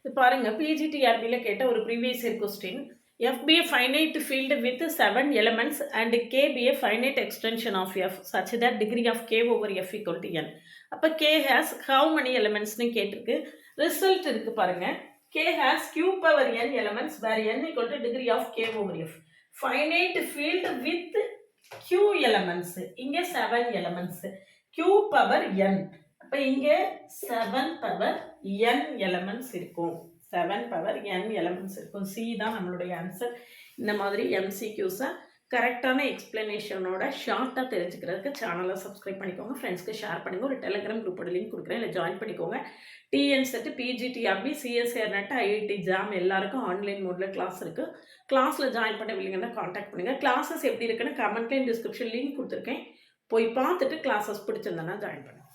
இது பாருங்க பிஜிடிஆர்பில கேட்ட ஒரு previous year question. F be a finite field with 7 elements and K be a finite extension of F such that degree of K over F equal to n. அப்ப K has how many elements னு கேட்டிருக்கு. Result இருக்கு பாருங்க. K has Q power n elements where n equal to degree of K over F. Finite field with Q elements. இங்க 7 elements. Q power n. அப்ப இங்க 7 power n elements இருக்கும். 7 power n elements இருக்கும். C தான் நம்மளுடைய answer. இந்த மாதிரி MCQஸை கரெக்டான எக்ஸ்பிளனேஷனோட ஷார்ட்டாக தெரிஞ்சுக்கிறதுக்கு சேனலை சப்ஸ்கிரைப் பண்ணிக்கோங்க, ஃப்ரெண்ட்ஸ்க்கு ஷேர் பண்ணுங்கள். ஒரு டெலிகிராம் குரூப்போட லிங்க் கொடுக்குறேன், இல்லை ஜாயின் பண்ணிக்கோங்க. TN SET, PGTRB, CSIR NET, IIT JAM எல்லாருக்கும் ஆன்லைன் மோடில் கிளாஸ் இருக்குது. கிளாஸில் ஜாயின் பண்ண இல்லைங்கன்னா காண்டாக்ட் பண்ணுங்கள். கிளாஸஸ் எப்படி இருக்குன்னு கமெண்ட்லேயும் டிஸ்கிரிப்ஷன் லிங்க் கொடுத்துருக்கேன், போய் பார்த்துட்டு கிளாஸஸ் பிடிச்சிருந்தேன்னா ஜாயின் பண்ணுங்கள்.